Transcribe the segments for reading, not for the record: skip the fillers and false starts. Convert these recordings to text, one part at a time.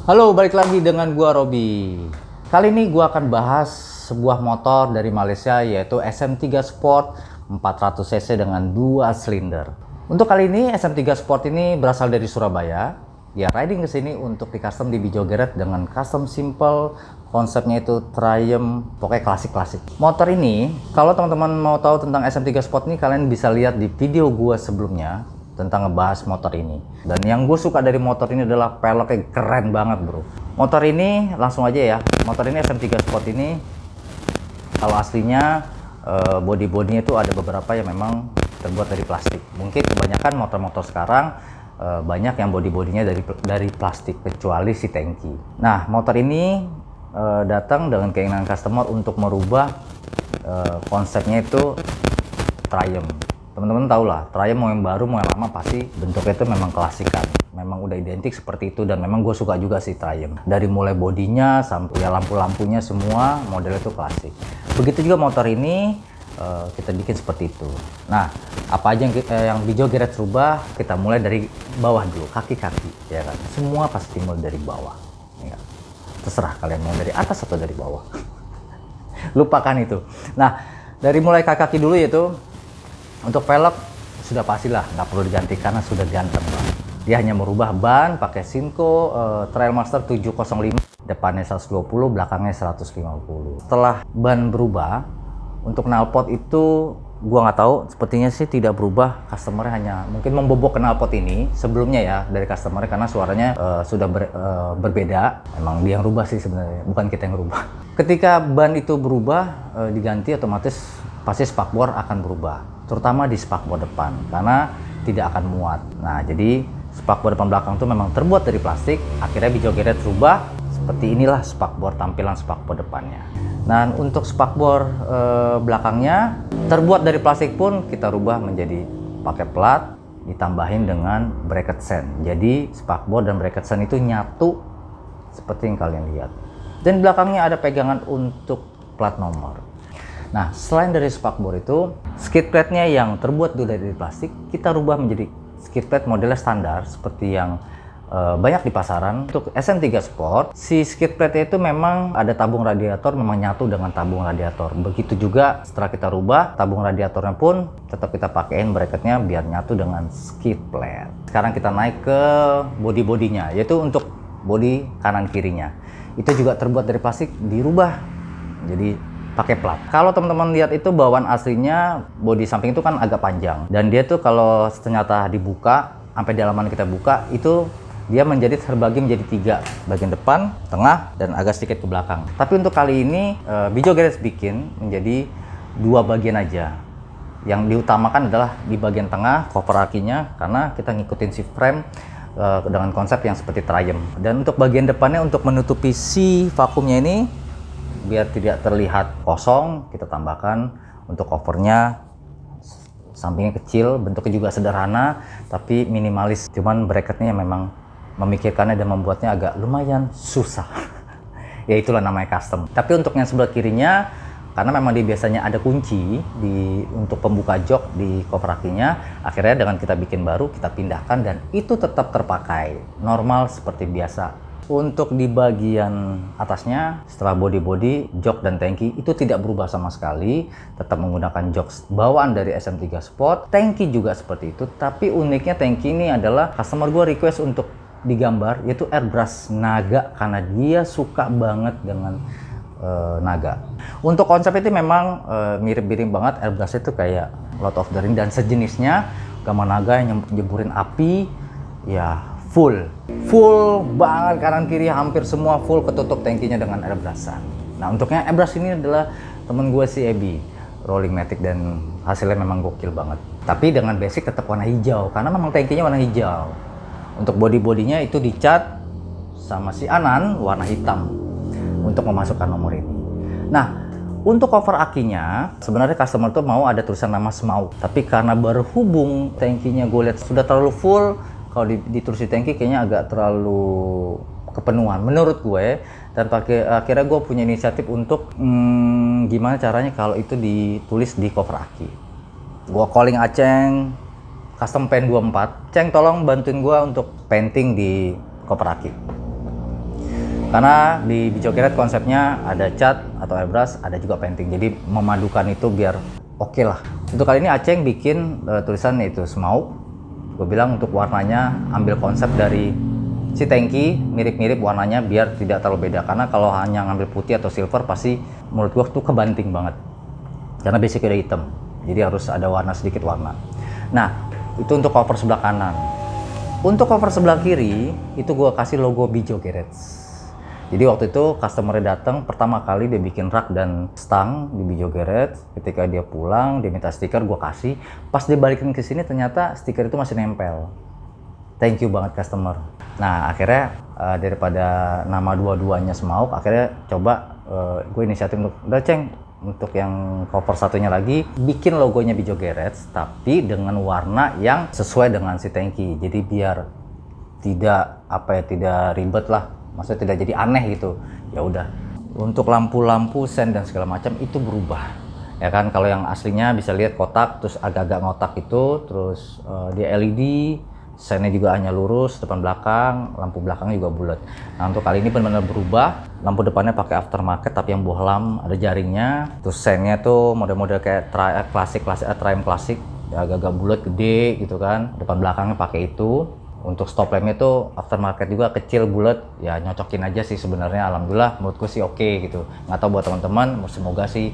Halo, balik lagi dengan gua Robi. Kali ini gua akan bahas sebuah motor dari Malaysia yaitu SM3 Sport 400cc dengan 2 silinder. Untuk kali ini SM3 Sport ini berasal dari Surabaya. Dia riding ke sini untuk di custom di Bijo Geret dengan custom simple, konsepnya itu Triumph, pokoknya klasik-klasik. Motor ini, kalau teman-teman mau tahu tentang SM3 Sport ini, kalian bisa lihat di video gua sebelumnya tentang ngebahas motor ini. Dan yang gue suka dari motor ini adalah peleknya keren banget bro. Motor ini langsung aja ya, motor ini SM3 Sport ini kalau aslinya body-bodinya itu ada beberapa yang memang terbuat dari plastik. Mungkin kebanyakan motor-motor sekarang banyak yang body-bodinya dari plastik kecuali si tangki. Nah, motor ini datang dengan keinginan customer untuk merubah konsepnya itu Triumph. Teman-teman tahu lah, Triumph mau yang baru mau yang lama pasti bentuknya itu memang klasikan, memang udah identik seperti itu. Dan memang gue suka juga sih Triumph, dari mulai bodinya sampai ya lampu-lampunya semua modelnya itu klasik. Begitu juga motor ini kita bikin seperti itu. Nah, apa aja yang Bijo Geret rubah, kita mulai dari bawah dulu, kaki-kaki ya kan, semua pasti mulai dari bawah ya. Terserah kalian mau dari atas atau dari bawah. Lupakan itu. Nah, dari mulai kaki-kaki dulu yaitu untuk velg sudah pastilah nggak perlu diganti karena sudah ganteng banget. Dia hanya merubah ban pakai Sinco Trailmaster 705, depannya 120, belakangnya 150. Setelah ban berubah, untuk knalpot itu gua nggak tahu, sepertinya sih tidak berubah. Customer hanya mungkin membobok knalpot ini sebelumnya ya dari customer karena suaranya sudah berbeda. Emang dia yang rubah sih sebenarnya, bukan kita yang rubah. Ketika ban itu berubah diganti, otomatis pasti spakbor akan berubah, terutama di spakbor depan karena tidak akan muat. Nah, jadi spakbor depan belakang itu memang terbuat dari plastik. Akhirnya Bijo Geret rubah seperti inilah spakbor, tampilan spakbor depannya. Nah, untuk spakbor belakangnya terbuat dari plastik pun kita rubah menjadi pakai plat ditambahin dengan bracket sen. Jadi spakbor dan bracket sen itu nyatu seperti yang kalian lihat. Dan belakangnya ada pegangan untuk plat nomor. Nah, selain dari spakbor itu, skid plate-nya yang terbuat dari plastik, kita rubah menjadi skid plate modelnya standar seperti yang banyak di pasaran. Untuk SM3 Sport, si skid plate itu memang ada tabung radiator, memang nyatu dengan tabung radiator. Begitu juga setelah kita rubah, tabung radiatornya pun tetap kita pakaiin bracketnya biar nyatu dengan skid plate. Sekarang kita naik ke body-bodinya, yaitu untuk body kanan kirinya. Itu juga terbuat dari plastik, dirubah jadi pakai plat. Kalau teman-teman lihat itu bawaan aslinya bodi samping itu kan agak panjang, dan dia tuh kalau ternyata dibuka sampai dalaman kita buka itu dia terbagi menjadi 3, bagian depan, tengah, dan agak sedikit ke belakang. Tapi untuk kali ini Bijo Geret bikin menjadi 2 bagian aja. Yang diutamakan adalah di bagian tengah cover akinya karena kita ngikutin si frame dengan konsep yang seperti Triumph. Dan untuk bagian depannya untuk menutupi si vakumnya ini biar tidak terlihat kosong, kita tambahkan untuk covernya sampingnya kecil, bentuknya juga sederhana tapi minimalis. Cuman bracketnya memang memikirkannya dan membuatnya agak lumayan susah. Ya itulah namanya custom. Tapi untuk yang sebelah kirinya, karena memang dia biasanya ada kunci untuk pembuka jok di cover akinya, akhirnya dengan kita bikin baru kita pindahkan dan itu tetap terpakai normal seperti biasa. Untuk di bagian atasnya, setelah body-body, jok dan tangki itu tidak berubah sama sekali, tetap menggunakan jok bawaan dari SM3 Sport. Tangki juga seperti itu, tapi uniknya tangki ini adalah customer gue request untuk digambar yaitu airbrush naga karena dia suka banget dengan naga. Untuk konsep itu memang mirip-mirip banget, airbrush itu kayak Lord of the Ring dan sejenisnya, gambar naga yang nyeburin api ya. Full banget, kanan kiri hampir semua full ketutup tangkinya dengan airbrushan. Nah, untuknya airbrush ini adalah temen gue si Ebi, Rolling Matic, dan hasilnya memang gokil banget. Tapi dengan basic tetap warna hijau karena memang tangkinya warna hijau. Untuk body-bodinya itu dicat sama si Anan warna hitam. untuk memasukkan nomor ini. Nah, untuk cover akinya, sebenarnya customer tuh mau ada tulisan nama Smaug. Tapi karena berhubung tangkinya gue lihat sudah terlalu full, kalau ditulis di tangki kayaknya agak terlalu kepenuhan menurut gue. Dan akhirnya gue punya inisiatif untuk gimana caranya kalau itu ditulis di cover aki. Gue calling Aceng, custom paint 24. Ceng, tolong bantuin gue untuk painting di cover aki. Karena di Bijogeret konsepnya ada cat atau airbrush, ada juga painting. Jadi memadukan itu biar oke lah. Untuk kali ini Aceng bikin tulisan itu Smaug. Gue bilang untuk warnanya ambil konsep dari si tangki, mirip-mirip warnanya biar tidak terlalu beda. Karena kalau hanya ngambil putih atau silver pasti menurut gue tuh kebanting banget. Karena basicnya udah hitam. Jadi harus ada warna, sedikit warna. Nah, itu untuk cover sebelah kanan. Untuk cover sebelah kiri, itu gue kasih logo Bijogeret. Jadi waktu itu customer-nya datang, pertama kali dia bikin rak dan stang di Bijogeret. Ketika dia pulang, dia minta stiker, gue kasih. Pas dia balikin ke sini, ternyata stiker itu masih nempel. Thank you banget customer. Nah, akhirnya daripada nama dua-duanya Smaug, akhirnya coba gue inisiatif untuk, udah Ceng, untuk yang cover satunya lagi, bikin logonya Bijogeret, tapi dengan warna yang sesuai dengan si tangki. Jadi biar tidak tidak ribet lah, maksudnya tidak jadi aneh gitu. Ya udah. Untuk lampu-lampu, sen dan segala macam itu berubah. Ya kan, kalau yang aslinya bisa lihat kotak, terus agak-agak ngotak itu, terus dia LED, sennya juga hanya lurus depan belakang, lampu belakangnya juga bulat. Nah, untuk kali ini benar-benar berubah. Lampu depannya pakai aftermarket tapi yang bohlam, ada jaringnya. Terus sennya tuh model-model kayak Triumph klasik, ya, agak-agak bulat, gede gitu kan. Depan belakangnya pakai itu. Untuk stop lampnya tuh aftermarket juga, kecil, bulat, ya nyocokin aja sih sebenarnya. Alhamdulillah menurutku sih oke gitu. Nggak tahu buat teman-teman, semoga sih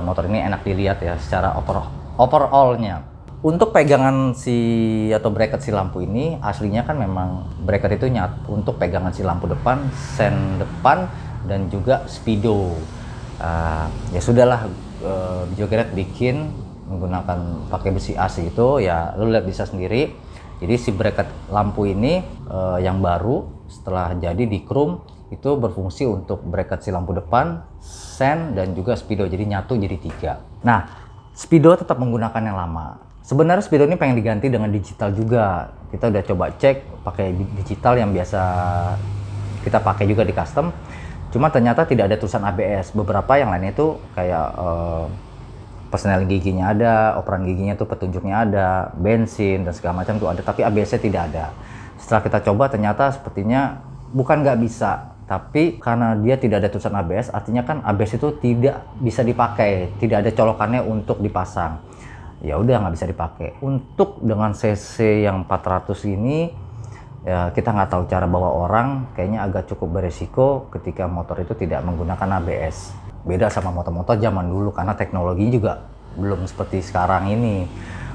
motor ini enak dilihat ya secara overall-nya. Untuk pegangan atau bracket si lampu ini aslinya kan memang bracket itu untuk pegangan si lampu depan, sen depan, dan juga speedo. Ya sudahlah, Bijogeret bikin menggunakan pakai besi AC itu, ya lu lihat bisa sendiri. Jadi si bracket lampu ini yang baru setelah jadi di chrome itu berfungsi untuk bracket si lampu depan, sen, dan juga speedo. Jadi nyatu jadi 3. Nah, speedo tetap menggunakan yang lama. Sebenarnya speedo ini pengen diganti dengan digital juga. Kita udah coba cek pakai digital yang biasa kita pakai juga di custom. Cuma ternyata tidak ada tulisan ABS. Beberapa yang lainnya itu kayak persneling giginya ada, operan giginya tuh petunjuknya ada, bensin dan segala macam tuh ada, tapi ABS-nya tidak ada. Setelah kita coba ternyata sepertinya bukan nggak bisa, tapi karena dia tidak ada tulisan ABS, artinya kan ABS itu tidak bisa dipakai, tidak ada colokannya untuk dipasang. Ya udah nggak bisa dipakai. Untuk dengan cc yang 400 ini, ya kita nggak tahu cara bawa orang, kayaknya agak cukup beresiko ketika motor itu tidak menggunakan ABS. Beda sama motor-motor zaman dulu karena teknologinya juga belum seperti sekarang ini.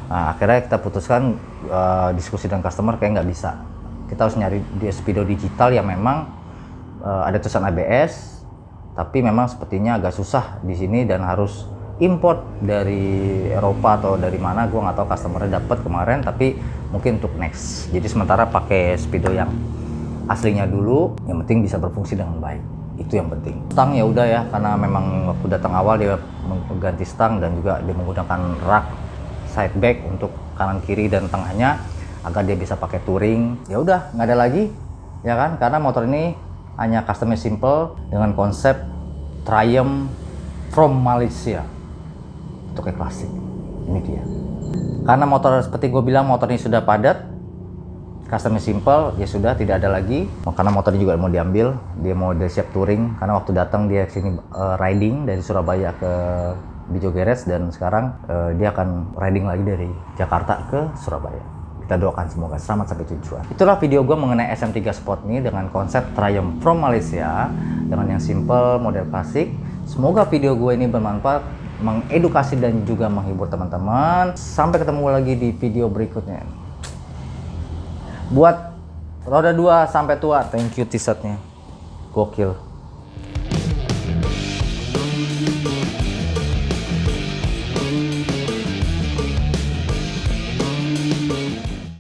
Nah, akhirnya kita putuskan diskusi dengan customer kayak nggak bisa. Kita harus nyari di speedo digital yang memang ada tulisan ABS, tapi memang sepertinya agak susah di sini dan harus import dari Eropa atau dari mana, gue nggak tahu. Customernya dapat kemarin, tapi mungkin untuk next. Jadi sementara pakai speedo yang aslinya dulu, yang penting bisa berfungsi dengan baik, itu yang penting. Stang ya udah ya, karena memang waktu datang awal dia mengganti stang dan juga dia menggunakan rak side back untuk kanan kiri dan tengahnya agar dia bisa pakai touring. Ya udah, nggak ada lagi ya kan, karena motor ini hanya customnya simple dengan konsep Triumph from Malaysia. Untuk yang klasik, ini dia. Karena motor seperti gue bilang, motor ini sudah padat, customnya simple, ya sudah tidak ada lagi. Karena motor ini juga mau diambil, dia mau siap touring. Karena waktu datang dia sini riding dari Surabaya ke Bijogeret, dan sekarang dia akan riding lagi dari Jakarta ke Surabaya. Kita doakan semoga selamat sampai tujuan. Itulah video gue mengenai SM3 Sport ini dengan konsep Triumph from Malaysia dengan yang simple, model klasik. Semoga video gue ini bermanfaat, mengedukasi dan juga menghibur teman-teman. Sampai ketemu lagi di video berikutnya. Buat roda 2 sampai tua, thank you t-shirtnya, gokil.